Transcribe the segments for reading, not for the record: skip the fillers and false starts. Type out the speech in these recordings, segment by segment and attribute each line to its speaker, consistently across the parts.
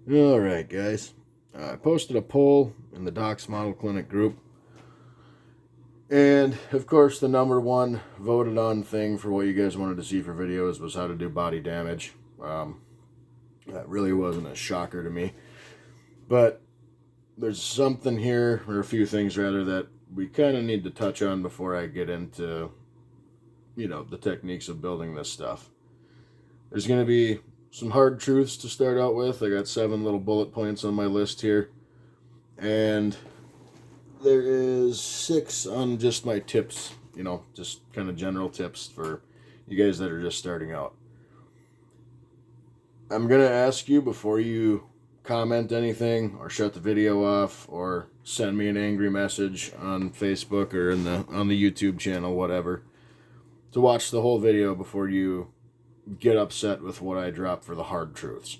Speaker 1: All right, guys. I posted a poll in the Docs Model Clinic group. And, of course, the number one voted on thing for what you guys wanted to see for videos was how to do body damage. That really wasn't a shocker to me. But there's something here, or a few things rather, that we kind of need to touch on before I get into, the techniques of building this stuff. There's going to be some hard truths to start out with. I got 7 little bullet points on my list here. And there is 6 on just my tips, just kind of general tips for you guys that are just starting out. I'm going to ask you before you comment anything or shut the video off or send me an angry message on Facebook or on the YouTube channel, whatever, to watch the whole video before you get upset with what I drop for the hard truths.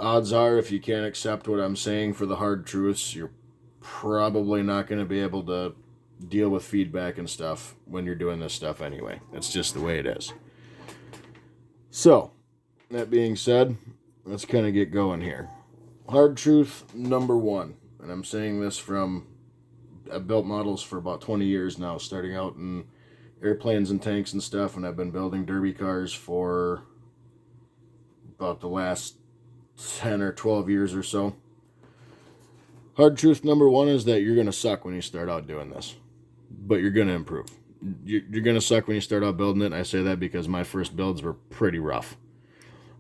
Speaker 1: Odds are, if you can't accept what I'm saying for the hard truths, you're probably not going to be able to deal with feedback and stuff when you're doing this stuff anyway. That's just the way it is. So, that being said, let's kind of get going here. Hard truth number 1, and I'm saying this from, I've built models for about 20 years now, starting out in airplanes and tanks and stuff, and I've been building derby cars for about the last 10 or 12 years or so. Hard truth number 1 is that you're going to suck when you start out doing this, but you're going to improve. You're going to suck when you start out building it, and I say that because my first builds were pretty rough.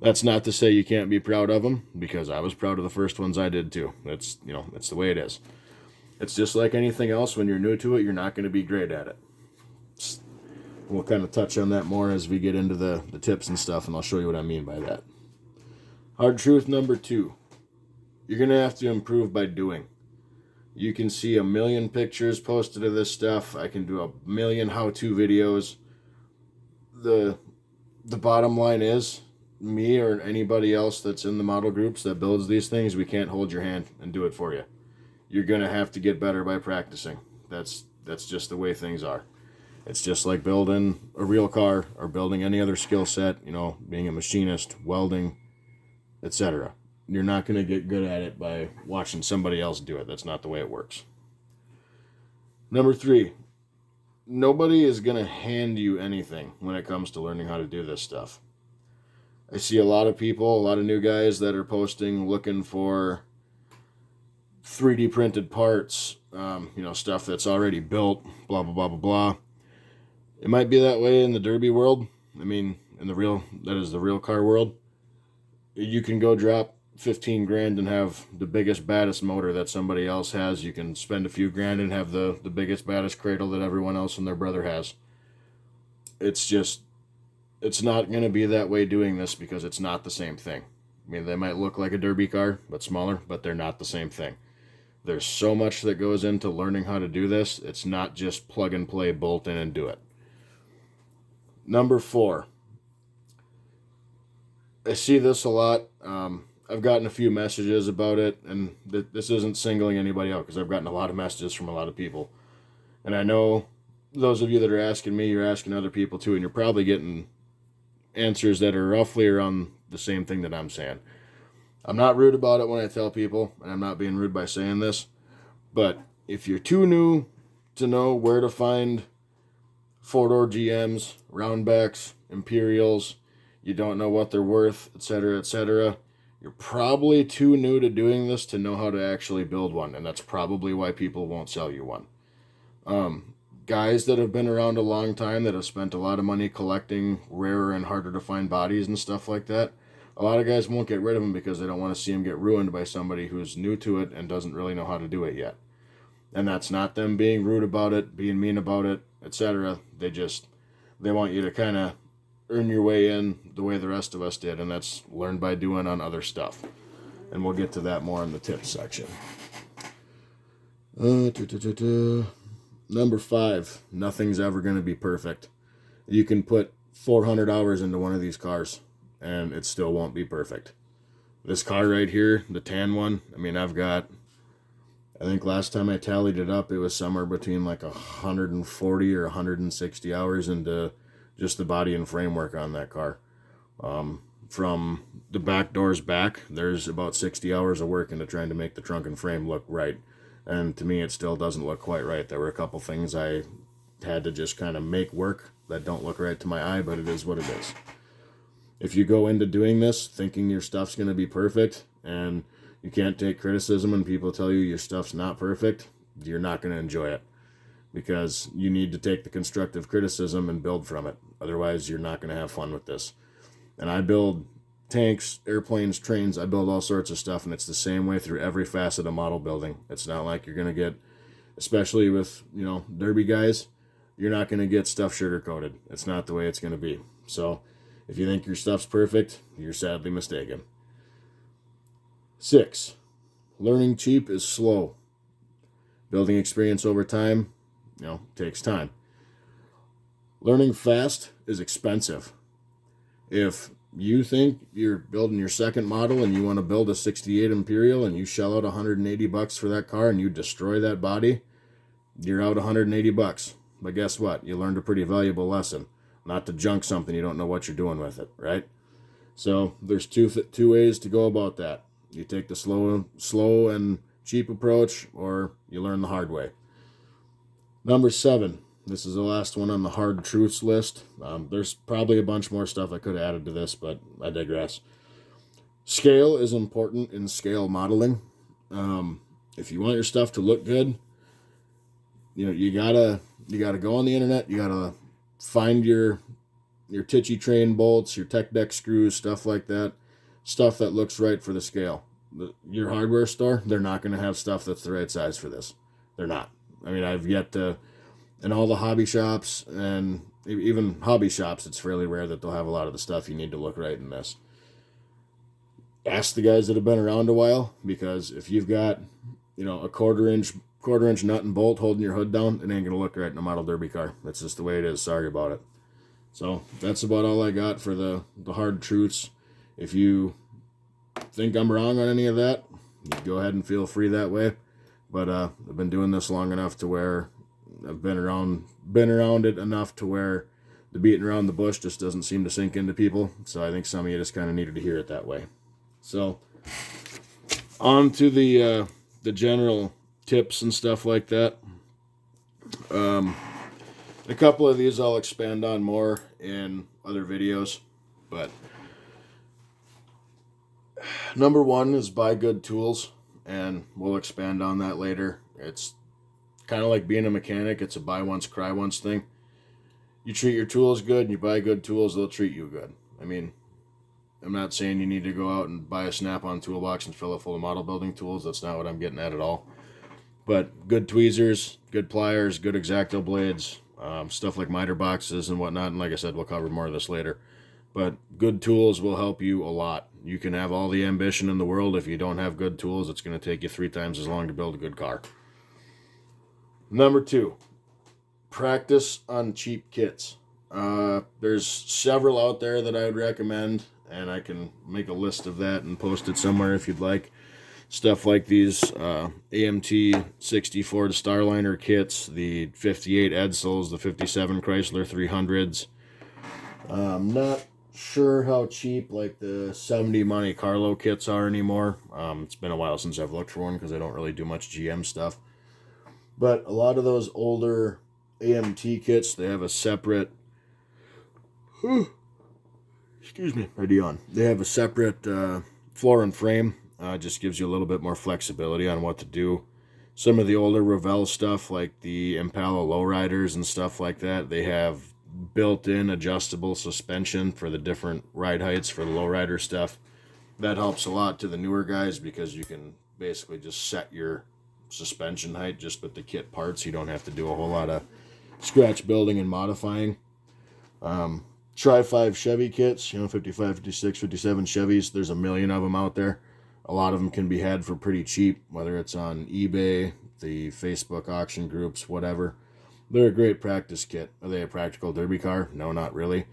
Speaker 1: That's not to say you can't be proud of them, because I was proud of the first ones I did too. That's the way it is. It's just like anything else. When you're new to it, you're not going to be great at it. We'll kind of touch on that more as we get into the tips and stuff, and I'll show you what I mean by that. Hard truth number 2. You're going to have to improve by doing. You can see a million pictures posted of this stuff. I can do a million how-to videos. The bottom line is, me or anybody else that's in the model groups that builds these things, we can't hold your hand and do it for you. You're going to have to get better by practicing. That's just the way things are. It's just like building a real car or building any other skill set, being a machinist, welding, etc. You're not going to get good at it by watching somebody else do it. That's not the way it works. Number 3, nobody is going to hand you anything when it comes to learning how to do this stuff. I see a lot of people, a lot of new guys that are posting looking for 3D printed parts, stuff that's already built, blah, blah, blah, blah, blah. It might be that way in the derby world. I mean, the real car world. You can go drop 15 grand and have the biggest, baddest motor that somebody else has. You can spend a few grand and have the biggest, baddest cradle that everyone else and their brother has. It's not going to be that way doing this, because it's not the same thing. I mean, they might look like a derby car, but smaller, but they're not the same thing. There's so much that goes into learning how to do this. It's not just plug and play, bolt in and do it. Number 4. I see this a lot. I've gotten a few messages about it, and this isn't singling anybody out, because I've gotten a lot of messages from a lot of people. And I know those of you that are asking me, you're asking other people too, and you're probably getting answers that are roughly around the same thing that I'm saying. I'm not rude about it when I tell people, and I'm not being rude by saying this, but if you're too new to know where to find 4-door GMs, roundbacks, Imperials, you don't know what they're worth, etc., etc., you're probably too new to doing this to know how to actually build one, and that's probably why people won't sell you one. Guys that have been around a long time, that have spent a lot of money collecting rarer and harder to find bodies and stuff like that, a lot of guys won't get rid of them because they don't want to see them get ruined by somebody who's new to it and doesn't really know how to do it yet. And that's not them being rude about it, being mean about it, etc. They want you to kind of earn your way in the way the rest of us did, and that's learn by doing on other stuff. And we'll get to that more in the tips section. Number 5, nothing's ever going to be perfect. You can put 400 hours into one of these cars, and it still won't be perfect. This car right here, the tan one, I think last time I tallied it up, it was somewhere between like 140 or 160 hours into just the body and framework on that car. from the back doors back, there's about 60 hours of work into trying to make the trunk and frame look right. And to me, it still doesn't look quite right. There were a couple things I had to just kind of make work that don't look right to my eye, but it is what it is. If you go into doing this thinking your stuff's going to be perfect and you can't take criticism and people tell you your stuff's not perfect, you're not going to enjoy it, because you need to take the constructive criticism and build from it. Otherwise, you're not going to have fun with this. And I build tanks, airplanes, trains, I build all sorts of stuff, and it's the same way through every facet of model building. It's not like you're going to get, especially with, derby guys, you're not going to get stuff sugar-coated. It's not the way it's going to be. So if you think your stuff's perfect, you're sadly mistaken. 6, learning cheap is slow. Building experience over time, takes time. Learning fast is expensive. If you think you're building your second model and you want to build a 68 Imperial and you shell out $180 for that car and you destroy that body, you're out $180. But guess what? You learned a pretty valuable lesson. Not to junk something you don't know what you're doing with it, right? So there's two ways to go about that. You take the slow and cheap approach, or you learn the hard way. Number 7. This is the last one on the hard truths list. There's probably a bunch more stuff I could have added to this, but I digress. Scale is important in scale modeling. If you want your stuff to look good, you gotta go on the internet. You gotta find your titchy train bolts, your tech deck screws, stuff like that. Stuff that looks right for the scale. Your hardware store, they're not going to have stuff that's the right size for this. They're not. I mean, I've yet to, in all the hobby shops, and even hobby shops, it's fairly rare that they'll have a lot of the stuff you need to look right in this. Ask the guys that have been around a while, because if you've got, a quarter inch nut and bolt holding your hood down, it ain't going to look right in a model derby car. That's just the way it is. Sorry about it. So that's about all I got for the hard truths. If you think I'm wrong on any of that, you go ahead and feel free that way. But I've been doing this long enough to where I've been around it enough to where the beating around the bush just doesn't seem to sink into people. So I think some of you just kind of needed to hear it that way. So on to the general tips and stuff like that. A couple of these I'll expand on more in other videos, but number 1 is buy good tools, and we'll expand on that later. It's kind of like being a mechanic. It's a buy once, cry once thing. You treat your tools good, and you buy good tools, they'll treat you good. I mean, I'm not saying you need to go out and buy a Snap-on toolbox and fill it full of model building tools. That's not what I'm getting at all. But good tweezers, good pliers, good X-Acto blades, stuff like miter boxes and whatnot. And like I said, we'll cover more of this later. But good tools will help you a lot. You can have all the ambition in the world. If you don't have good tools, it's going to take you 3 times as long to build a good car. Number 2, practice on cheap kits. There's several out there that I would recommend, and I can make a list of that and post it somewhere if you'd like. Stuff like these AMT 60 Ford Starliner kits, the 58 Edsels, the 57 Chrysler 300s. Not sure how cheap like the 70 Monte Carlo kits are anymore. It's been a while since I've looked for one because I don't really do much GM stuff. But a lot of those older AMT kits, they have a separate... excuse me, ready on. They have a separate floor and frame. Just gives you a little bit more flexibility on what to do. Some of the older Revell stuff, like the Impala lowriders and stuff like that, they have built-in adjustable suspension for the different ride heights for the lowrider stuff. That helps a lot to the newer guys because you can basically just set your suspension height just with the kit parts. You don't have to do a whole lot of scratch building and modifying. Try 5 Chevy kits, 55, 56, 57 Chevys. There's a million of them out there. A lot of them can be had for pretty cheap, whether it's on eBay, the Facebook auction groups, whatever. They're a great practice kit. Are they a practical derby car? No, not really.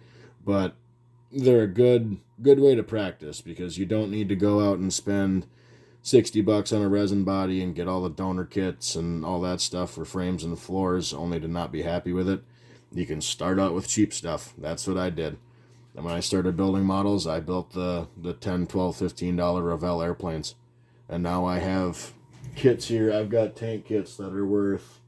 Speaker 1: But they're a good way to practice because you don't need to go out and spend $60 on a resin body and get all the donor kits and all that stuff for frames and floors only to not be happy with it. You can start out with cheap stuff. That's what I did. And when I started building models, I built the $10, $12, $15 Revell airplanes. And now I have kits here. I've got tank kits that are worth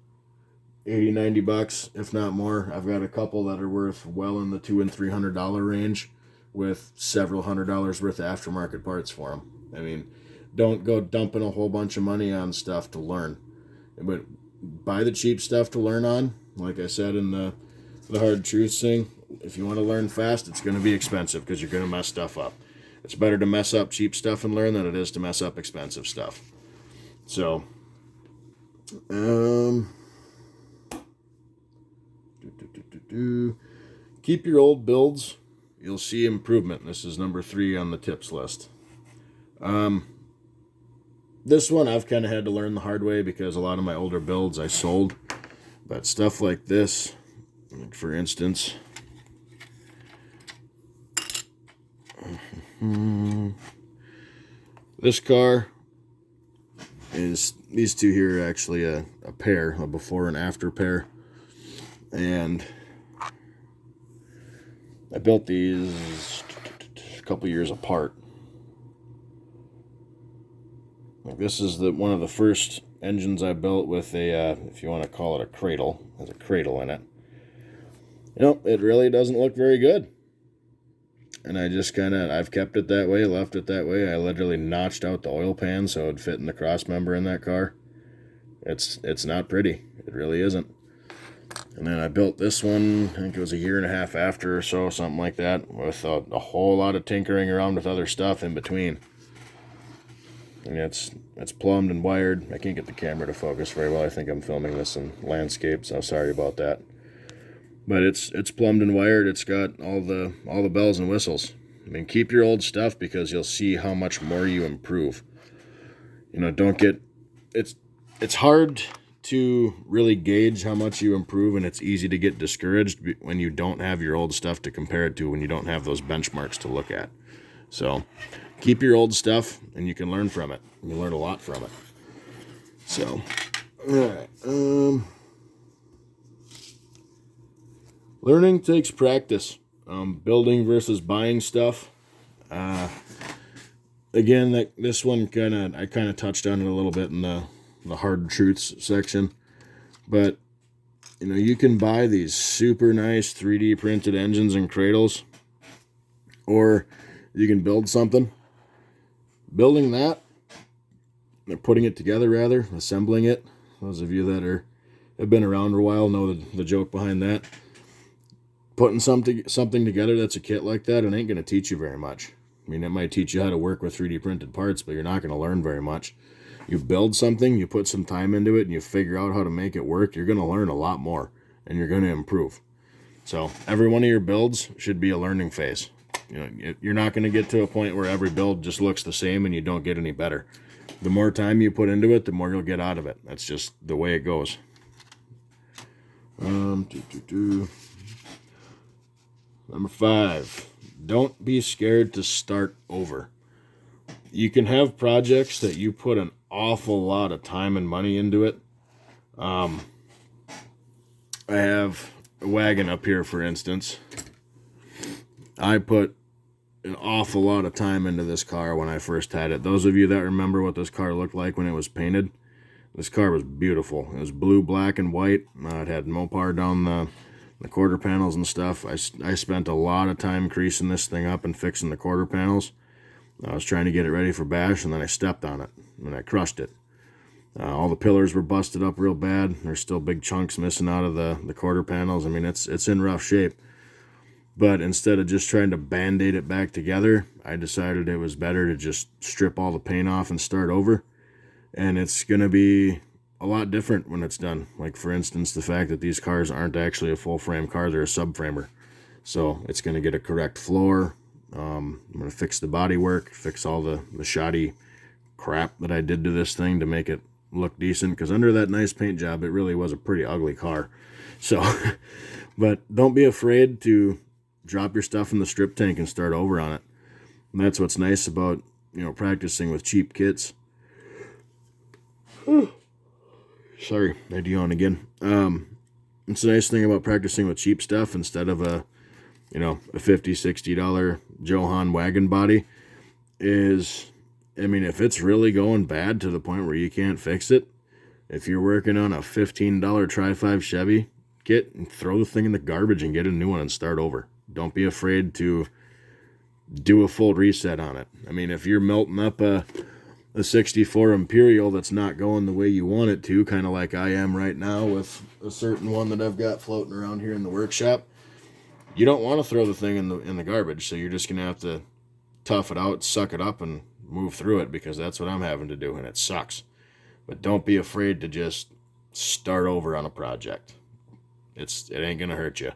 Speaker 1: $80, $90, if not more. I've got a couple that are worth well in the $200 and $300 range with several $100s worth of aftermarket parts for them. I mean, don't go dumping a whole bunch of money on stuff to learn. But buy the cheap stuff to learn on. Like I said in the hard truth thing, if you want to learn fast, it's going to be expensive because you're going to mess stuff up. It's better to mess up cheap stuff and learn than it is to mess up expensive stuff. So, keep your old builds. You'll see improvement. This is number 3 on the tips list. This one I've kind of had to learn the hard way because a lot of my older builds I sold. But stuff like this, like for instance, this car is, these two here are actually a pair, a before and after pair. And I built these a couple years apart. Like this is one of the first engines I built with a, if you want to call it a cradle. There's a cradle in it. You know, it really doesn't look very good. And I just I've kept it that way, left it that way. I literally notched out the oil pan so it would fit in the cross member in that car. It's not pretty. It really isn't. And then I built this one, I think it was a year and a half after or so, something like that, with a whole lot of tinkering around with other stuff in between. And it's plumbed and wired. I can't get the camera to focus very well. I think I'm filming this in landscape, so sorry about that. But it's plumbed and wired. It's got all the bells and whistles. I mean, keep your old stuff because you'll see how much more you improve. You know, don't get... It's hard to really gauge how much you improve, and it's easy to get discouraged when you don't have your old stuff to compare it to, when you don't have those benchmarks to look at. So keep your old stuff, and you can learn from it. You learn a lot from it. So, all right. Learning takes practice. Building versus buying stuff. Again, this one I kind of touched on it a little bit in the hard truths section. But, you know, you can buy these super nice 3D printed engines and cradles, or you can build something. Building that, or putting it together rather, assembling it. Those of you that have been around for a while know the joke behind that. Putting something together that's a kit like that, it ain't going to teach you very much. I mean, it might teach you how to work with 3D printed parts, but you're not going to learn very much. You build something, you put some time into it, and you figure out how to make it work, you're going to learn a lot more, and you're going to improve. So every one of your builds should be a learning phase. You know, you're not going to get to a point where every build just looks the same and you don't get any better. The more time you put into it, the more you'll get out of it. That's just the way it goes. Number 5, don't be scared to start over. You can have projects that you put an awful lot of time and money into it. I have a wagon up here, for instance. I put an awful lot of time into this car when I first had it. Those of you that remember what this car looked like when it was painted, this car was beautiful. It was blue, black, and white. It had Mopar down the quarter panels and stuff. I spent a lot of time creasing this thing up and fixing the quarter panels. I was trying to get it ready for bash, and then I stepped on it, and I crushed it. All the pillars were busted up real bad. There's still big chunks missing out of the quarter panels. I mean, it's in rough shape. But instead of just trying to Band-Aid it back together, I decided it was better to just strip all the paint off and start over. And it's going to be a lot different when it's done. Like, for instance, the fact that these cars aren't actually a full-frame car, they're a subframer. So it's going to get a correct floor. I'm going to fix the bodywork, fix all the shoddy crap that I did to this thing to make it look decent. Because under that nice paint job, it really was a pretty ugly car. So, but don't be afraid to drop your stuff in the strip tank and start over on it. And that's what's nice about, you know, practicing with cheap kits. Sorry, I yawned again. It's a nice thing about practicing with cheap stuff instead of a a $50-$60 Johann wagon body is, I mean, if it's really going bad to the point where you can't fix it, if you're working on a $15 Tri-5 Chevy, throw the thing in the garbage and get a new one and start over. Don't be afraid to do a full reset on it. I mean, if you're melting up a 64 Imperial that's not going the way you want it to, kind of like I am right now with a certain one that I've got floating around here in the workshop, you don't want to throw the thing in the garbage, so you're just going to have to tough it out, suck it up, and move through it, because that's what I'm having to do, and it sucks. But don't be afraid to just start over on a project. It ain't going to hurt you.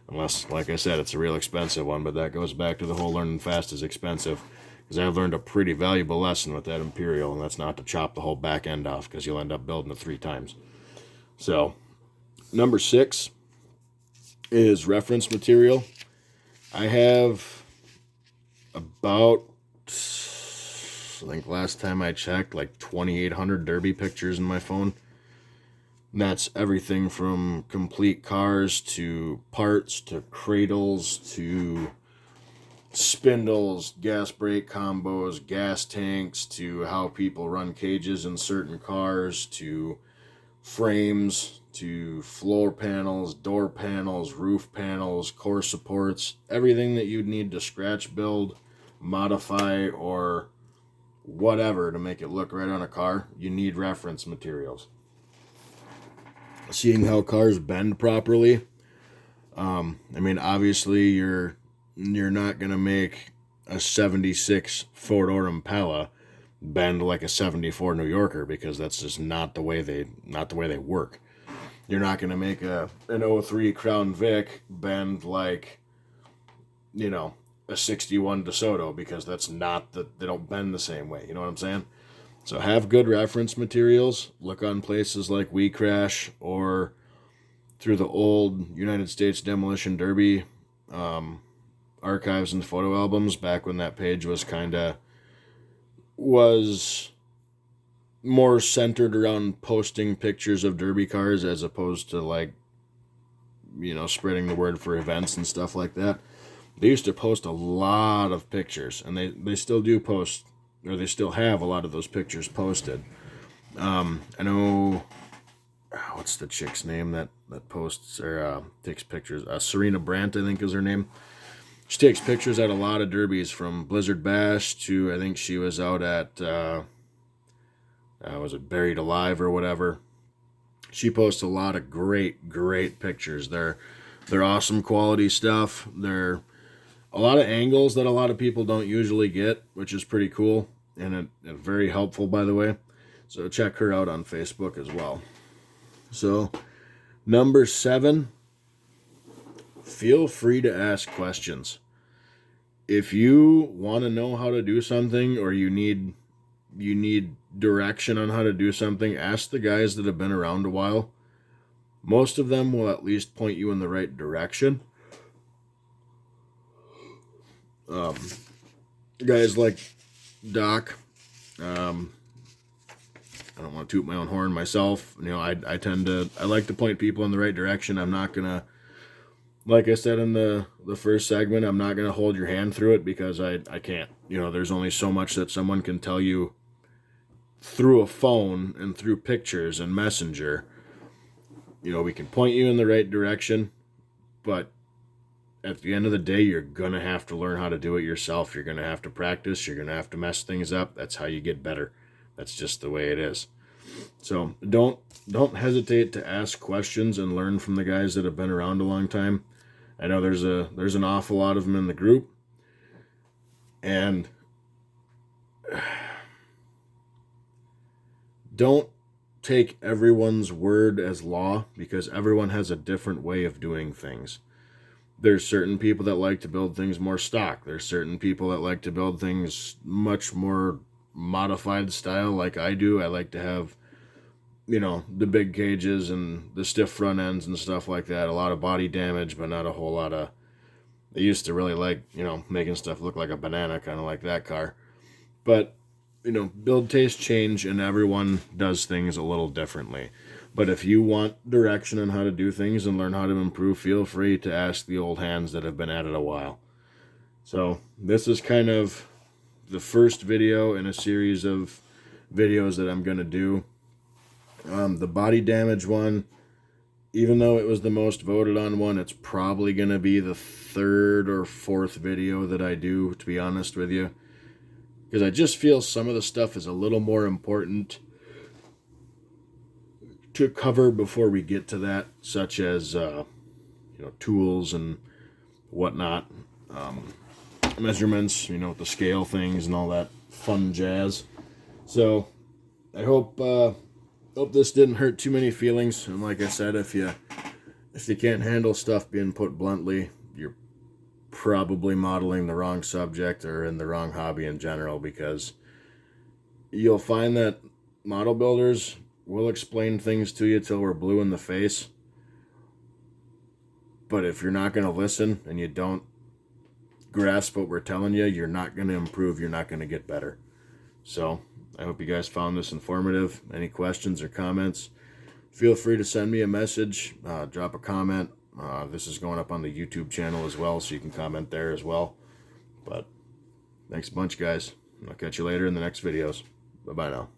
Speaker 1: Unless, like I said, it's a real expensive one, but that goes back to the whole learning fast is expensive. Because I've learned a pretty valuable lesson with that Imperial, and that's not to chop the whole back end off, because you'll end up building it 3 times. So, number 6 is reference material. I have about, I think last time I checked, like 2,800 Derby pictures in my phone. And that's everything from complete cars to parts to cradles to spindles, gas brake combos, gas tanks, to how people run cages in certain cars, to frames, to floor panels, door panels, roof panels, core supports, everything that you'd need to scratch build, modify, or whatever to make it look right on a car, you need reference materials. Seeing how cars bend properly. I mean, obviously you're not gonna make a 76 four-door Impala bend like a 74 New Yorker, because that's just not the way they work. You're not gonna make an 03 Crown Vic bend like, a 61 DeSoto, because that's not they don't bend the same way. You know what I'm saying? So have good reference materials. Look on places like We Crash or through the old United States Demolition Derby archives and photo albums, back when that page was more centered around posting pictures of Derby cars as opposed to spreading the word for events and stuff like that. They used to post a lot of pictures, and they still do post, or they still have a lot of those pictures posted. I know, what's the chick's name that posts or takes pictures? Serena Brandt, I think, is her name. She takes pictures at a lot of derbies, from Blizzard Bash to, I think she was out at, was it Buried Alive or whatever. She posts a lot of great pictures. They're awesome quality stuff. They're a lot of angles that a lot of people don't usually get, which is pretty cool, and very helpful, by the way. So check her out on Facebook as well. So, number 7, feel free to ask questions. If you want to know how to do something, or you need direction on how to do something, ask the guys that have been around a while. Most of them will at least point you in the right direction. Guys like Doc, I don't want to toot my own horn myself. I like to point people in the right direction. I'm not gonna, like I said in the first segment, I'm not gonna hold your hand through it, because I can't. There's only so much that someone can tell you through a phone and through pictures and Messenger. We can point you in the right direction, but at the end of the day, you're going to have to learn how to do it yourself. You're going to have to practice. You're going to have to mess things up. That's how you get better. That's just the way it is. So don't hesitate to ask questions and learn from the guys that have been around a long time. I know there's an awful lot of them in the group. And don't take everyone's word as law, because everyone has a different way of doing things. There's certain people that like to build things more stock. There's certain people that like to build things much more modified style, like I do. I like to have, the big cages and the stiff front ends and stuff like that. A lot of body damage, but not a whole lot of... I used to really like, making stuff look like a banana, kind of like that car. But, build taste change, and everyone does things a little differently. But if you want direction on how to do things and learn how to improve, feel free to ask the old hands that have been at it a while. So this is kind of the first video in a series of videos that I'm going to do. The body damage one, even though it was the most voted on one, it's probably going to be the third or fourth video that I do, to be honest with you. Because I just feel some of the stuff is a little more important to cover before we get to that, such as, tools and whatnot. Measurements, the scale things and all that fun jazz. So I hope this didn't hurt too many feelings. And like I said, if you can't handle stuff being put bluntly, you're probably modeling the wrong subject or in the wrong hobby in general, because you'll find that model builders will explain things to you till we're blue in the face. But if you're not going to listen and you don't grasp what we're telling you, you're not going to improve. You're not going to get better. So I hope you guys found this informative. Any questions or comments, feel free to send me a message, drop a comment. This is going up on the YouTube channel as well, so you can comment there as well. But thanks a bunch, guys. I'll catch you later in the next videos. Bye-bye now.